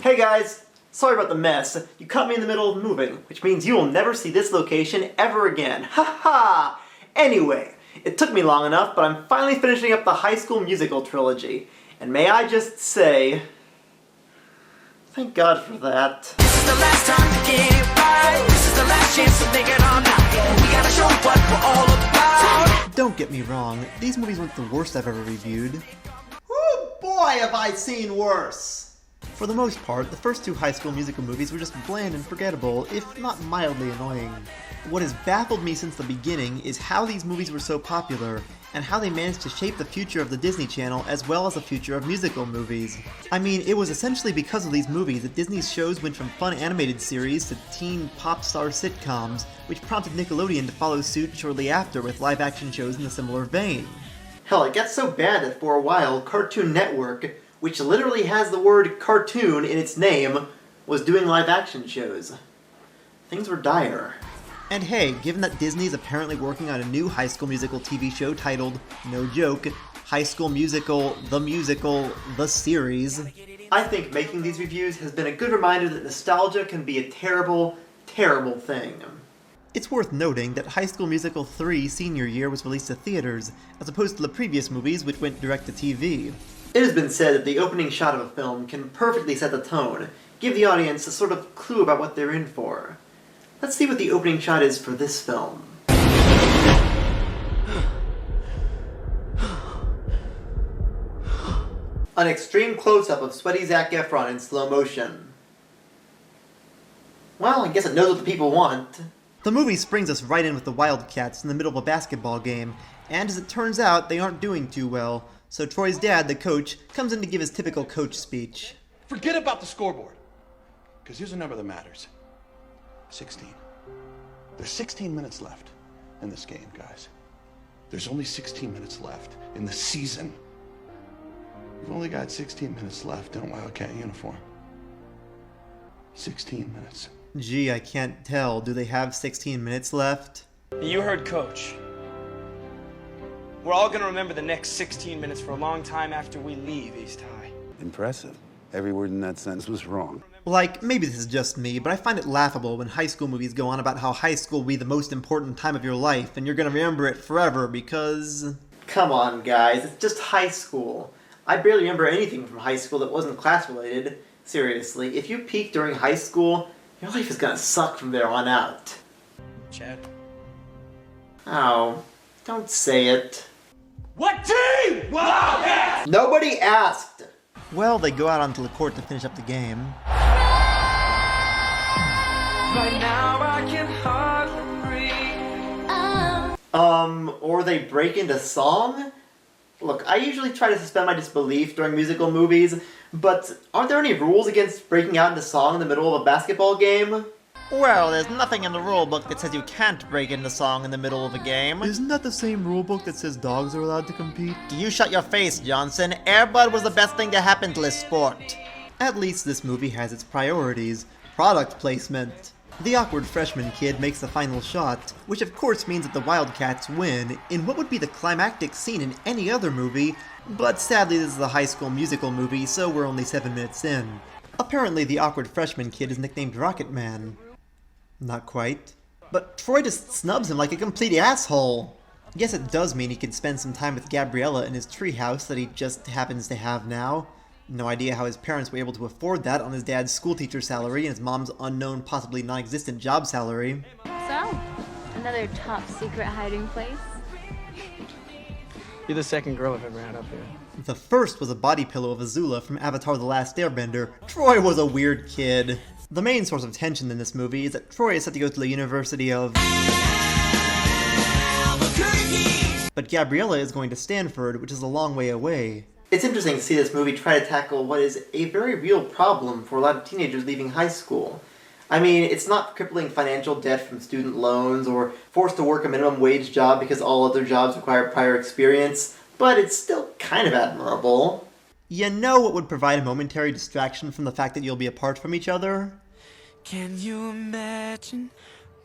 Hey guys! Sorry about the mess. You caught me in the middle of moving, which means you will never see this location ever again. Ha ha! Anyway, it took me long enough, but I'm finally finishing up the High School Musical trilogy. And may I just say, thank God for that. This is the last time to get it right. This is the last chance to make it all night. We gotta show what we're all about. Don't get me wrong, these movies weren't the worst I've ever reviewed. Oh boy, have I seen worse! For the most part, the first two High School Musical movies were just bland and forgettable, if not mildly annoying. What has baffled me since the beginning is how these movies were so popular, and how they managed to shape the future of the Disney Channel as well as the future of musical movies. I mean, it was essentially because of these movies that Disney's shows went from fun animated series to teen pop star sitcoms, which prompted Nickelodeon to follow suit shortly after with live-action shows in a similar vein. Hell, it got so bad that for a while, Cartoon Network, which literally has the word cartoon in its name, was doing live-action shows. Things were dire. And hey, given that Disney is apparently working on a new High School Musical TV show titled, no joke, High School Musical, The Series, I think making these reviews has been a good reminder that nostalgia can be a terrible, terrible thing. It's worth noting that High School Musical 3 senior year was released to theaters, as opposed to the previous movies which went direct to TV. It has been said that the opening shot of a film can perfectly set the tone, give the audience a sort of clue about what they're in for. Let's see what the opening shot is for this film. An extreme close-up of sweaty Zac Efron in slow motion. Well, I guess it knows what the people want. The movie springs us right in with the Wildcats in the middle of a basketball game, and as it turns out, they aren't doing too well, so Troy's dad, the coach, comes in to give his typical coach speech. Forget about the scoreboard, because here's a number that matters. 16. There's 16 minutes left in this game, guys. There's only 16 minutes left in the season. You've only got 16 minutes left in a Wildcat uniform. 16 minutes. Gee, I can't tell. Do they have 16 minutes left? You heard Coach. We're all gonna remember the next 16 minutes for a long time after we leave East High. Impressive. Every word in that sentence was wrong. Like, maybe this is just me, but I find it laughable when high school movies go on about how high school will be the most important time of your life, and you're gonna remember it forever because... Come on, guys, it's just high school. I barely remember anything from high school that wasn't class-related. Seriously, if you peak during high school, your life is gonna suck from there on out. Chad? Oh, don't say it. What team? Wildcats! Nobody asked! Well, they go out onto the court to finish up the game. Right now I can hardly breathe. Or they break into song? Look, I usually try to suspend my disbelief during musical movies, but aren't there any rules against breaking out into song in the middle of a basketball game? Well, there's nothing in the rulebook that says you can't break into song in the middle of a game. Isn't that the same rulebook that says dogs are allowed to compete? You shut your face, Johnson. Air Bud was the best thing to happen to this sport. At least this movie has its priorities. Product placement. The awkward freshman kid makes the final shot, which of course means that the Wildcats win, in what would be the climactic scene in any other movie, but sadly this is a High School Musical movie, so we're only 7 minutes in. Apparently the awkward freshman kid is nicknamed Rocket Man. Not quite. But Troy just snubs him like a complete asshole. Guess it does mean he can spend some time with Gabriella in his treehouse that he just happens to have now. No idea how his parents were able to afford that on his dad's schoolteacher salary and his mom's unknown, possibly non-existent job salary. So, another top secret hiding place? You're the second girl I've ever had up here. The first was a body pillow of Azula from Avatar The Last Airbender. Troy was a weird kid. The main source of tension in this movie is that Troy is set to go to the University of... But Gabriella is going to Stanford, which is a long way away. It's interesting to see this movie try to tackle what is a very real problem for a lot of teenagers leaving high school. I mean, it's not crippling financial debt from student loans or forced to work a minimum wage job because all other jobs require prior experience, but it's still kind of admirable. You know what would provide a momentary distraction from the fact that you'll be apart from each other? Can you imagine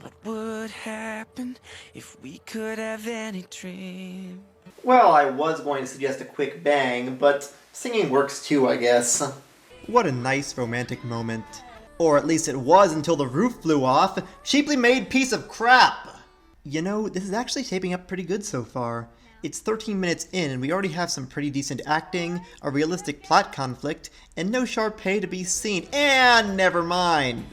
what would happen if we could have any dream? Well, I was going to suggest a quick bang, but singing works too, I guess. What a nice romantic moment. Or at least it was until the roof flew off. Cheaply made piece of crap! You know, this is actually shaping up pretty good so far. It's 13 minutes in and we already have some pretty decent acting, a realistic plot conflict, and no Sharpay to be seen. And never mind!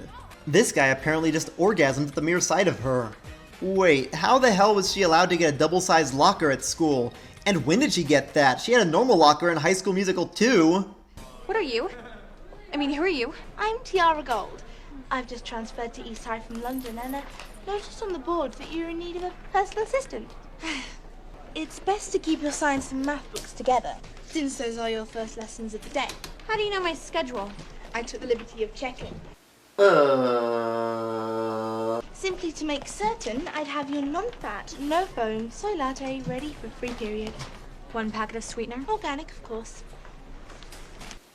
This guy apparently just orgasmed at the mere sight of her. Wait, how the hell was she allowed to get a double-sized locker at school? And when did she get that? She had a normal locker in High School Musical 2. What are you? I mean, who are you? I'm Tiara Gold. I've just transferred to Eastside from London and noticed on the board that you're in need of a personal assistant. It's best to keep your science and math books together, since those are your first lessons of the day. How do you know my schedule? I took the liberty of checking. Simply to make certain I'd have your non-fat, no-foam soy latte ready for free period. 1 packet of sweetener? Organic, of course.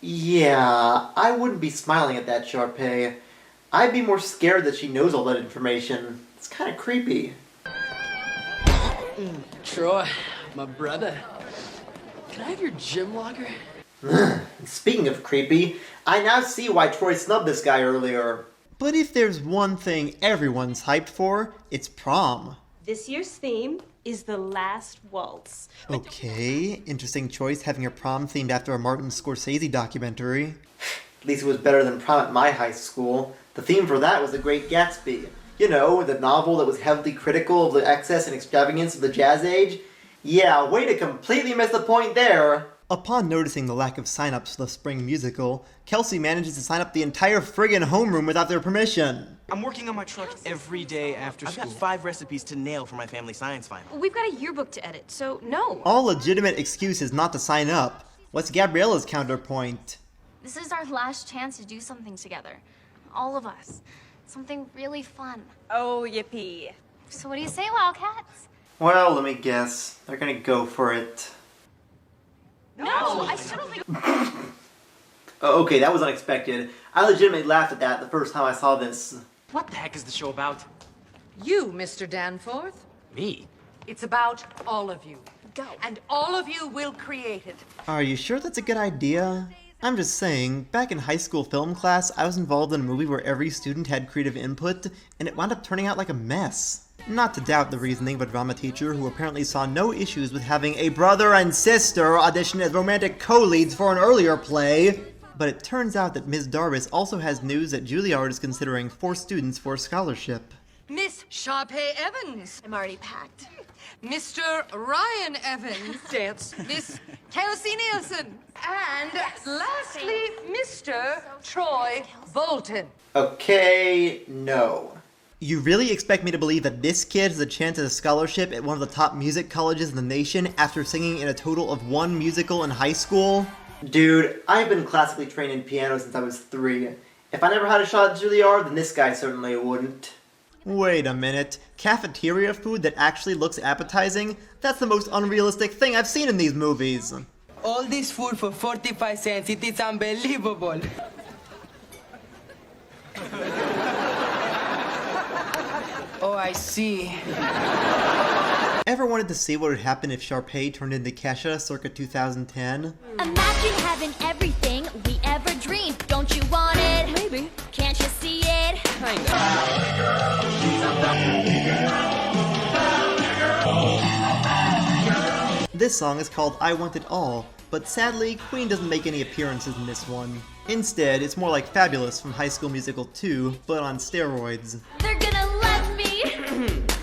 Yeah, I wouldn't be smiling at that, Sharpay. I'd be more scared that she knows all that information. It's kind of creepy. Troy, my brother. Can I have your gym locker? Speaking of creepy, I now see why Troy snubbed this guy earlier. But if there's one thing everyone's hyped for, it's prom. This year's theme is The Last Waltz. Okay, interesting choice having your prom themed after a Martin Scorsese documentary. At least it was better than prom at my high school. The theme for that was The Great Gatsby. You know, the novel that was heavily critical of the excess and extravagance of the Jazz Age. Yeah, way to completely miss the point there. Upon noticing the lack of sign-ups for the spring musical, Kelsey manages to sign up the entire friggin' homeroom without their permission. I'm working on my truck every day after school. I've got 5 recipes to nail for my family science final. We've got a yearbook to edit, so no. All legitimate excuses not to sign up. What's Gabriella's counterpoint? This is our last chance to do something together. All of us. Something really fun. Oh, yippee. So what do you say, Wildcats? Well, let me guess. They're gonna go for it. No, I still don't think... Oh, okay, that was unexpected. I legitimately laughed at that the first time I saw this. What the heck is the show about? You, Mr. Danforth. Me? It's about all of you. Go. And all of you will create it. Are you sure that's a good idea? I'm just saying, back in high school film class, I was involved in a movie where every student had creative input, and it wound up turning out like a mess. Not to doubt the reasoning of a drama teacher who apparently saw no issues with having a brother and sister audition as romantic co-leads for an earlier play. But it turns out that Ms. Darvis also has news that Juilliard is considering 4 students for a scholarship. Miss Sharpay Evans. I'm already packed. Mr. Ryan Evans. Dance. Miss Kelsey Nielsen. And lastly, Mr. Troy Bolton. Okay, no. You really expect me to believe that this kid has a chance at a scholarship at one of the top music colleges in the nation after singing in a total of 1 musical in high school? Dude, I've been classically trained in piano since I was 3. If I never had a shot at Juilliard, then this guy certainly wouldn't. Wait a minute. Cafeteria food that actually looks appetizing? That's the most unrealistic thing I've seen in these movies. All this food for 45 cents, it is unbelievable. Oh, I see. Ever wanted to see what would happen if Sharpay turned into Kesha circa 2010? Imagine having everything we ever dreamed. Don't you want it? Maybe. Can't you see it? This song is called I Want It All, but sadly, Queen doesn't make any appearances in this one. Instead, it's more like Fabulous from High School Musical 2, but on steroids. They're gonna love me.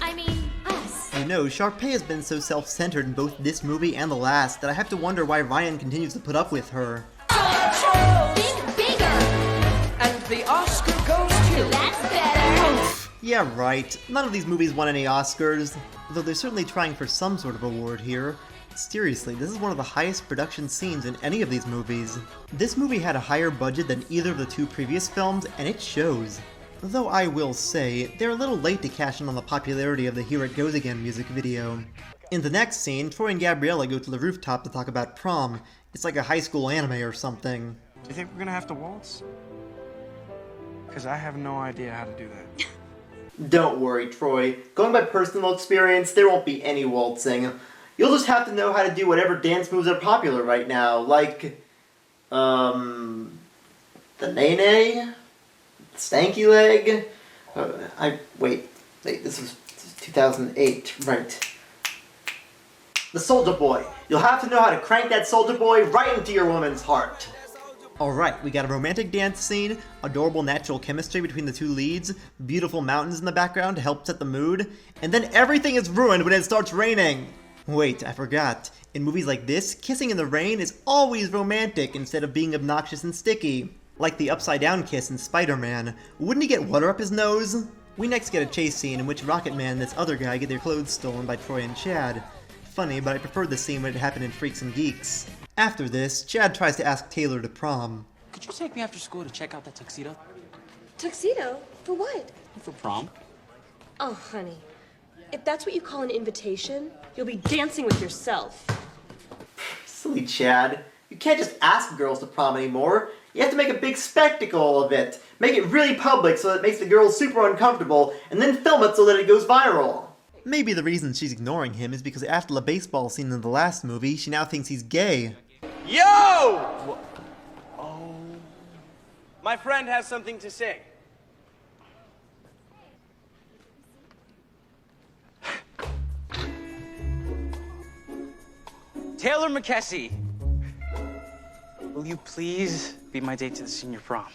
I mean, us. You know, Sharpay has been so self-centered in both this movie and the last that I have to wonder why Ryan continues to put up with her. Think bigger. And the Oscar goes to... That's better. Yeah, right. None of these movies won any Oscars, though they're certainly trying for some sort of award here. Seriously, this is one of the highest production scenes in any of these movies. This movie had a higher budget than either of the 2 previous films, and it shows. Though I will say, they're a little late to cash in on the popularity of the Here It Goes Again music video. In the next scene, Troy and Gabriella go to the rooftop to talk about prom. It's like a high school anime or something. Do you think we're gonna have to waltz? Because I have no idea how to do that. Don't worry, Troy. Going by personal experience, there won't be any waltzing. You'll just have to know how to do whatever dance moves are popular right now, like, The Nene? Stanky Leg? Wait, this was 2008, right. The Soldier Boy. You'll have to know how to crank that Soldier Boy right into your woman's heart. Alright, we got a romantic dance scene, adorable natural chemistry between the two leads, beautiful mountains in the background to help set the mood, and then everything is ruined when it starts raining! Wait, I forgot. In movies like this, kissing in the rain is always romantic instead of being obnoxious and sticky. Like the upside down kiss in Spider-Man. Wouldn't he get water up his nose? We next get a chase scene in which Rocket Man and this other guy get their clothes stolen by Troy and Chad. Funny, but I preferred the scene when it happened in Freaks and Geeks. After this, Chad tries to ask Taylor to prom. Could you take me after school to check out that tuxedo? Tuxedo? For what? For prom. Oh, honey. If that's what you call an invitation, you'll be dancing with yourself. Silly Chad. You can't just ask girls to prom anymore. You have to make a big spectacle of it. Make it really public so that it makes the girls super uncomfortable, and then film it so that it goes viral. Maybe the reason she's ignoring him is because after the baseball scene in the last movie, she now thinks he's gay. Yo! Oh. My friend has something to say. Taylor McKessie, will you please be my date to the senior prom?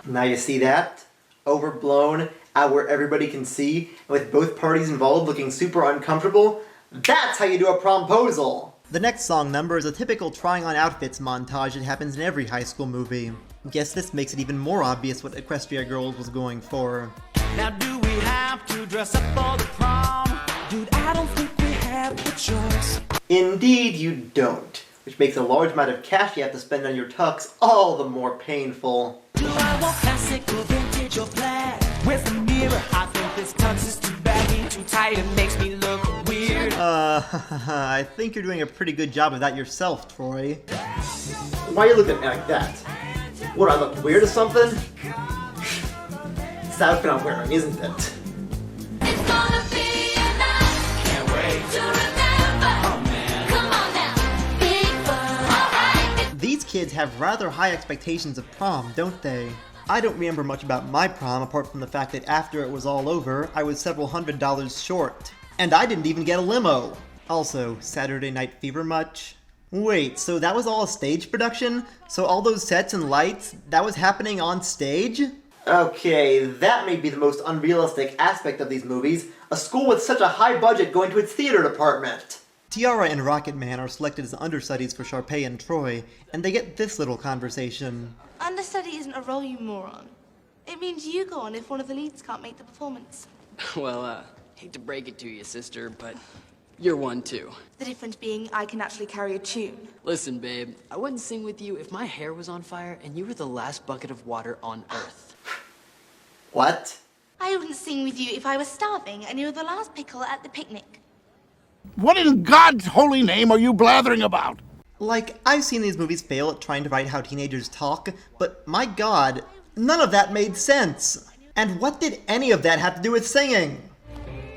Now you see that? Overblown, out where everybody can see, and with both parties involved looking super uncomfortable? That's how you do a promposal! The next song number is a typical trying on outfits montage that happens in every high school movie. Guess this makes it even more obvious what Equestria Girls was going for. Now do we have to dress up for the prom? Dude, I don't think we have the choice. Indeed you don't, which makes a large amount of cash you have to spend on your tux all the more painful. Do I want classic or vintage or black? Where's the mirror? I think this tux is too baggy, too tight, it makes me look weird. I think you're doing a pretty good job of that yourself, Troy. Why are you looking at me like that? What, I look weird or something? It's the outfit I'm wearing, isn't it? It's gonna be a night. Can't wait to remember. Oh man. Come on now. Big fun. Alright. These kids have rather high expectations of prom, don't they? I don't remember much about my prom apart from the fact that after it was all over, I was several $100s short. And I didn't even get a limo. Also, Saturday Night Fever much? Wait, so that was all a stage production? So all those sets and lights, that was happening on stage? Okay, that may be the most unrealistic aspect of these movies. A school with such a high budget going to its theater department. Tiara and Rocket Man are selected as understudies for Sharpay and Troy, and they get this little conversation. Understudy isn't a role, you moron. It means you go on if one of the leads can't make the performance. Well, hate to break it to you, sister, but you're one too. The difference being I can actually carry a tune. Listen, babe, I wouldn't sing with you if my hair was on fire and you were the last bucket of water on Earth. What? I wouldn't sing with you if I was starving and you were the last pickle at the picnic. What in God's holy name are you blathering about? Like, I've seen these movies fail at trying to write how teenagers talk, but my god, none of that made sense. And what did any of that have to do with singing?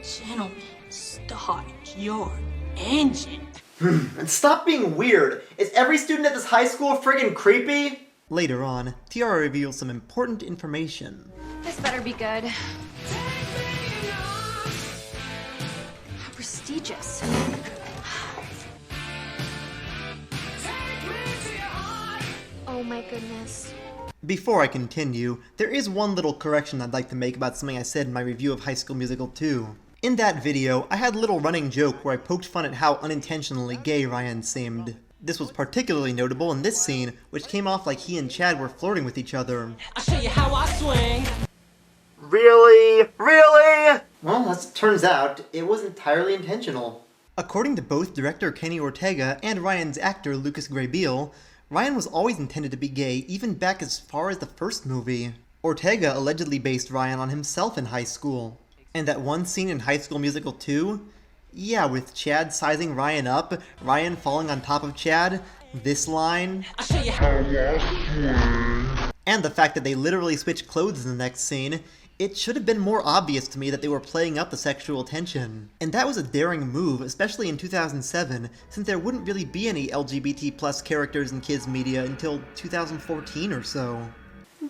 Gentlemen, start your engine. And stop being weird. Is every student at this high school friggin' creepy? Later on, Tiara reveals some important information. This better be good. How prestigious. Oh my goodness. Before I continue, there is one little correction I'd like to make about something I said in my review of High School Musical 2. In that video, I had a little running joke where I poked fun at how unintentionally gay Ryan seemed. This was particularly notable in this scene, which came off like he and Chad were flirting with each other. I'll show you how I swing. Really? Really? Well, as it turns out, it was entirely intentional. According to both director Kenny Ortega and Ryan's actor Lucas Grabeel, Ryan was always intended to be gay even back as far as the first movie. Ortega allegedly based Ryan on himself in high school. And that one scene in High School Musical 2? Yeah, with Chad sizing Ryan up, Ryan falling on top of Chad, this line, I'll show you how I swing. And the fact that they literally switch clothes in the next scene, it should have been more obvious to me that they were playing up the sexual tension. And that was a daring move, especially in 2007, since there wouldn't really be any LGBT+ characters in kids media until 2014 or so.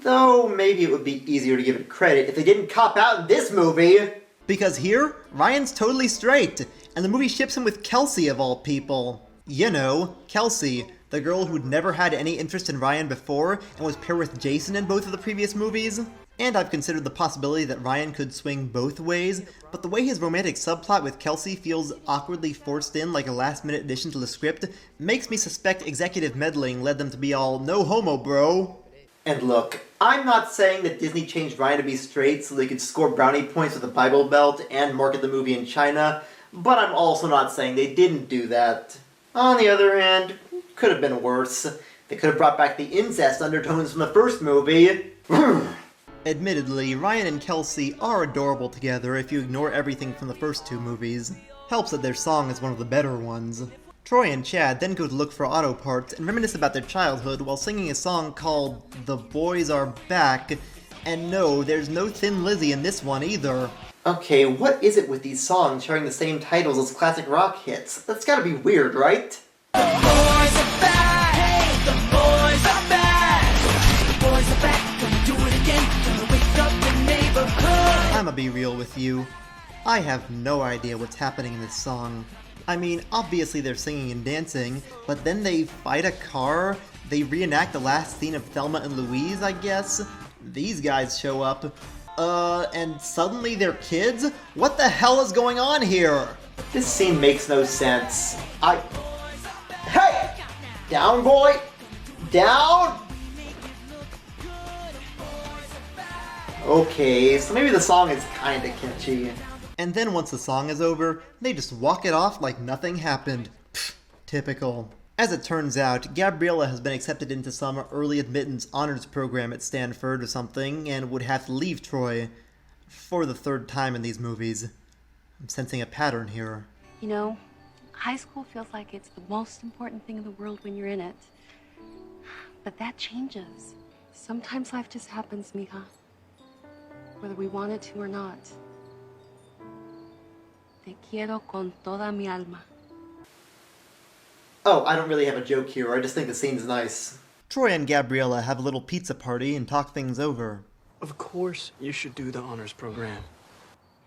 Though maybe it would be easier to give it credit if they didn't cop out in this movie. Because here, Ryan's totally straight, and the movie ships him with Kelsey of all people. You know, Kelsey, the girl who'd never had any interest in Ryan before and was paired with Jason in both of the previous movies. And I've considered the possibility that Ryan could swing both ways, but the way his romantic subplot with Kelsey feels awkwardly forced in like a last-minute addition to the script makes me suspect executive meddling led them to be all, no homo, bro. And look, I'm not saying that Disney changed Ryan to be straight so they could score brownie points with the Bible Belt and market the movie in China, but I'm also not saying they didn't do that. On the other hand, could have been worse. They could have brought back the incest undertones from the first movie. Admittedly, Ryan and Kelsey are adorable together if you ignore everything from the first two movies. Helps that their song is one of the better ones. Troy and Chad then go to look for auto parts and reminisce about their childhood while singing a song called The Boys Are Back, and no, there's no Thin Lizzy in this one either. Okay, what is it with these songs sharing the same titles as classic rock hits? That's gotta be weird, right? The boys are back. Hey, the boys are back. The boys are back. Gonna do it again. Gonna wake up the neighborhood. I'ma be real with you. I have no idea what's happening in this song. I mean, obviously they're singing and dancing, but then they fight a car, they reenact the last scene of Thelma and Louise, I guess? These guys show up, and suddenly they're kids? What the hell is going on here? This scene makes no sense. Hey! Down, boy! Down! Okay, so maybe the song is kinda catchy. And then once the song is over, they just walk it off like nothing happened. Pfft, typical. As it turns out, Gabriella has been accepted into some early admittance honors program at Stanford or something, and would have to leave Troy for the third time in these movies. I'm sensing a pattern here. You know, high school feels like it's the most important thing in the world when you're in it. But that changes. Sometimes life just happens, mija. Whether we want it to or not. Te quiero con toda mi alma. Oh, I don't really have a joke here, I just think the scene's nice. Troy and Gabriella have a little pizza party and talk things over. Of course you should do the honors program.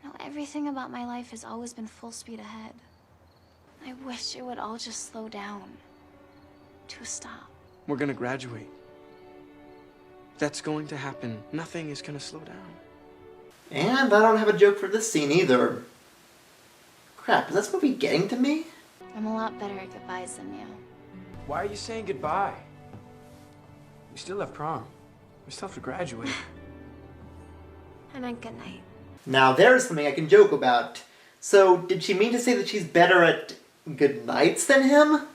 You know, everything about my life has always been full speed ahead. I wish it would all just slow down. To a stop. We're gonna graduate. That's going to happen. Nothing is gonna slow down. And I don't have a joke for this scene either. Crap, is this movie getting to me? I'm a lot better at goodbyes than you. Why are you saying goodbye? We still have prom. We still have to graduate. I meant good night. Now there's something I can joke about. So, did she mean to say that she's better at good nights than him?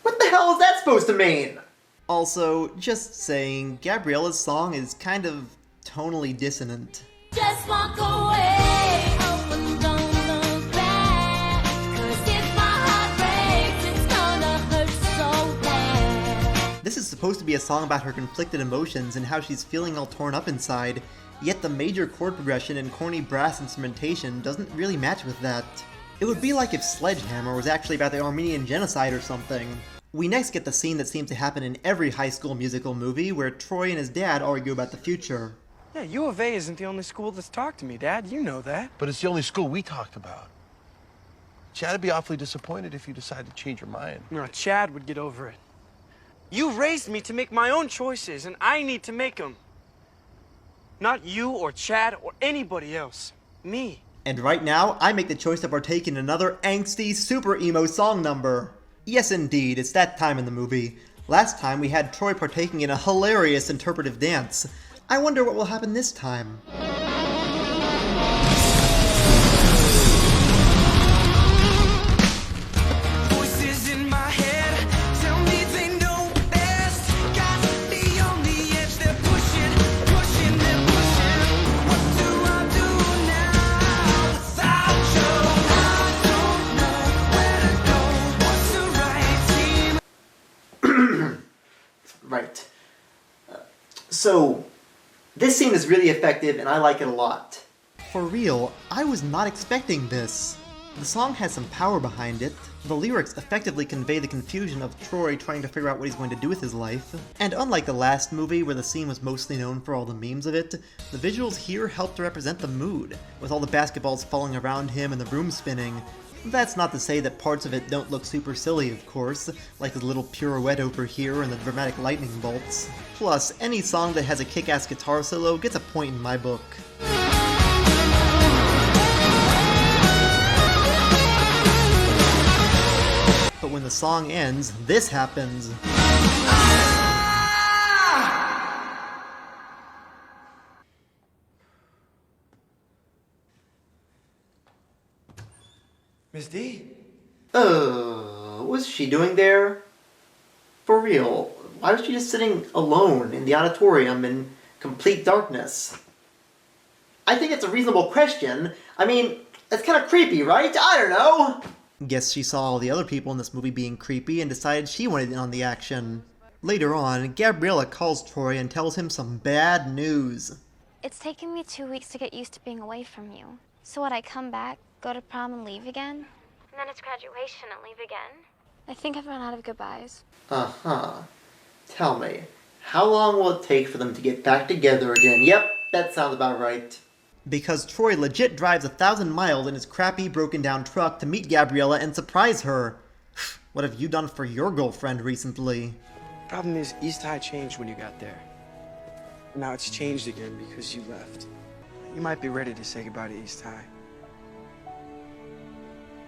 What the hell is that supposed to mean? Also, just saying, Gabriella's song is kind of tonally dissonant. Just walk away. Oh, and don't look back. 'Cause if my heart breaks, it's gonna hurt so bad. This is supposed to be a song about her conflicted emotions and how she's feeling all torn up inside, yet the major chord progression and corny brass instrumentation doesn't really match with that. It would be like if Sledgehammer was actually about the Armenian genocide or something. We next get the scene that seems to happen in every high school musical movie where Troy and his dad argue about the future. Yeah, U of A isn't the only school that's talked to me, Dad. You know that. But it's the only school we talked about. Chad would be awfully disappointed if you decide to change your mind. No, Chad would get over it. You raised me to make my own choices, and I need to make them. Not you or Chad or anybody else. Me. And right now, I make the choice to partake in another angsty, super emo song number. Yes indeed, it's that time in the movie. Last time we had Troy partaking in a hilarious interpretive dance. I wonder what will happen this time. Voices in my head tell me they know best. Got me on the edge, they're pushing, they're pushing. What do I do now without you? I don't know where to go. What's the right team? Right. So, this scene is really effective and I like it a lot. For real, I was not expecting this. The song has some power behind it. The lyrics effectively convey the confusion of Troy trying to figure out what he's going to do with his life. And unlike the last movie, where the scene was mostly known for all the memes of it, the visuals here help to represent the mood, with all the basketballs falling around him and the room spinning. That's not to say that parts of it don't look super silly, of course, like the little pirouette over here and the dramatic lightning bolts. Plus, any song that has a kick-ass guitar solo gets a point in my book. But when the song ends, this happens. Miss D? What's she doing there? For real, why was she just sitting alone in the auditorium in complete darkness? I think it's a reasonable question. I mean, it's kind of creepy, right? I don't know! Guess she saw all the other people in this movie being creepy and decided she wanted in on the action. Later on, Gabriella calls Troy and tells him some bad news. It's taken me 2 weeks to get used to being away from you. So would I come back, go to prom and leave again? And then it's graduation and leave again? I think I've run out of goodbyes. Uh-huh. Tell me, how long will it take for them to get back together again? Yep, that sounds about right. Because Troy legit drives 1,000 miles in his crappy, broken-down truck to meet Gabriella and surprise her. What have you done for your girlfriend recently? Problem is, East High changed when you got there. Now it's changed again because you left. You might be ready to say goodbye to East High.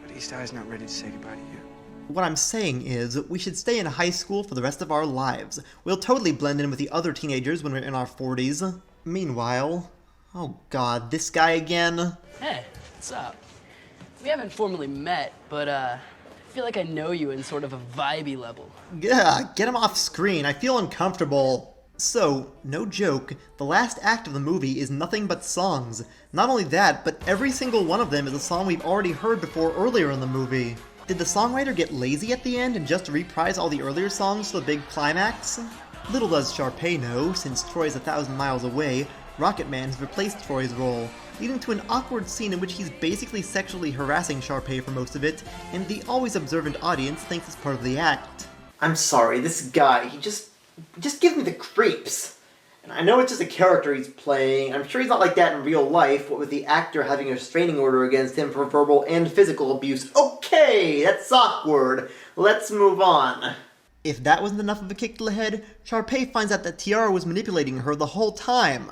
But East High's not ready to say goodbye to you. What I'm saying is, we should stay in high school for the rest of our lives. We'll totally blend in with the other teenagers when we're in our 40s. Meanwhile... Oh god, this guy again? Hey, what's up? We haven't formally met, but I feel like I know you in sort of a vibey level. Yeah, get him off screen, I feel uncomfortable. So, no joke, the last act of the movie is nothing but songs. Not only that, but every single one of them is a song we've already heard before earlier in the movie. Did the songwriter get lazy at the end and just reprise all the earlier songs for the big climax? Little does Sharpay know, since Troy's 1,000 miles away, Rocket Man has replaced Troy's role, leading to an awkward scene in which he's basically sexually harassing Sharpay for most of it, and the always observant audience thinks it's part of the act. I'm sorry, this guy, he just gives me the creeps. And I know it's just a character he's playing. I'm sure he's not like that in real life, what with the actor having a restraining order against him for verbal and physical abuse. Okay, that's awkward. Let's move on. If that wasn't enough of a kick to the head, Sharpay finds out that Tiara was manipulating her the whole time.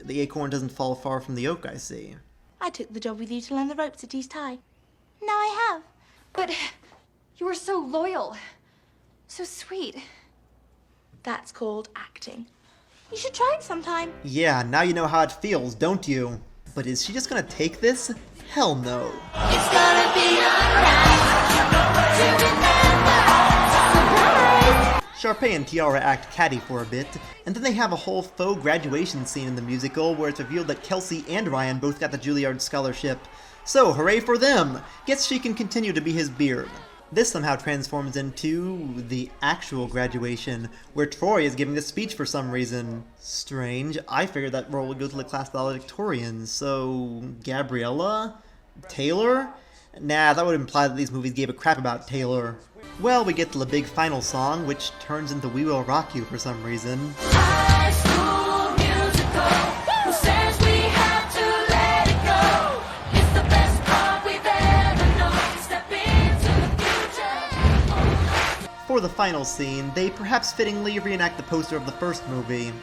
The acorn doesn't fall far from the oak, I see. I took the job with you to learn the ropes at East High. Now I have. But you were so loyal. So sweet. That's called acting. You should try it sometime. Yeah, now you know how it feels, don't you? But is she just gonna take this? Hell no. It's gonna be alright. Sharpay and Tiara act catty for a bit, and then they have a whole faux graduation scene in the musical where it's revealed that Kelsey and Ryan both got the Juilliard scholarship. So, hooray for them! Guess she can continue to be his beard. This somehow transforms into the actual graduation, where Troy is giving the speech for some reason. Strange, I figured that role would go to the class valedictorian, so... Gabriella? Taylor? Nah, that would imply that these movies gave a crap about Taylor. Well, we get to the big final song, which turns into We Will Rock You for some reason. High school musical. Who says we have to let it go? It's the best part we've ever known. Step into the future. For the final scene, they perhaps fittingly reenact the poster of the first movie.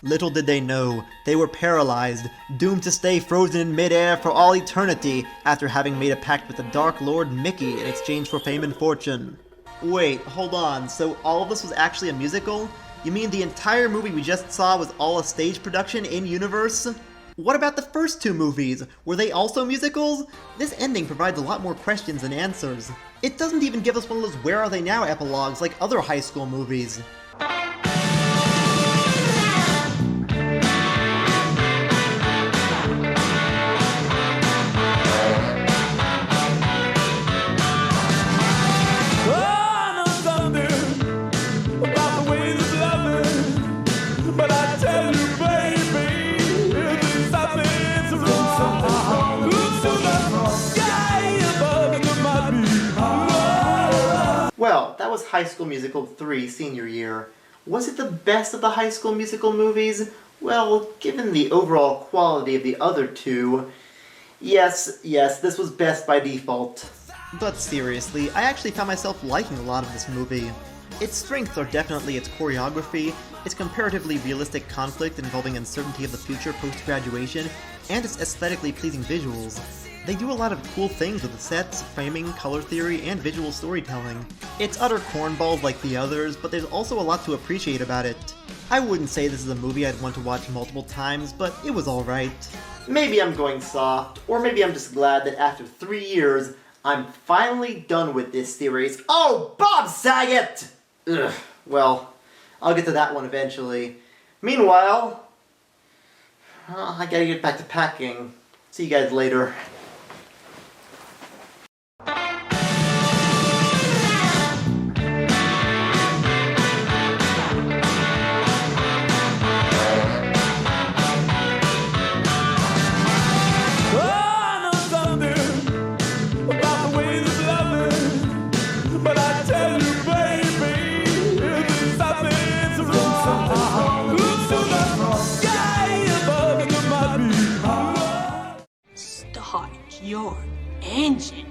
Little did they know, they were paralyzed, doomed to stay frozen in midair for all eternity after having made a pact with the Dark Lord Mickey in exchange for fame and fortune. Wait, hold on, so all of this was actually a musical? You mean the entire movie we just saw was all a stage production in-universe? What about the first two movies? Were they also musicals? This ending provides a lot more questions than answers. It doesn't even give us one of those Where Are They Now epilogues like other high school movies. So, that was High School Musical 3 senior year. Was it the best of the High School Musical movies? Well, given the overall quality of the other two, yes, this was best by default. But seriously, I actually found myself liking a lot of this movie. Its strengths are definitely its choreography, its comparatively realistic conflict involving uncertainty of the future post-graduation, and its aesthetically pleasing visuals. They do a lot of cool things with the sets, framing, color theory, and visual storytelling. It's utter cornballs like the others, but there's also a lot to appreciate about it. I wouldn't say this is a movie I'd want to watch multiple times, but it was alright. Maybe I'm going soft, or maybe I'm just glad that after 3 years, I'm finally done with this series. Oh, Bob Saget! Ugh, well, I'll get to that one eventually. Meanwhile, I gotta get back to packing. See you guys later. Start your engine.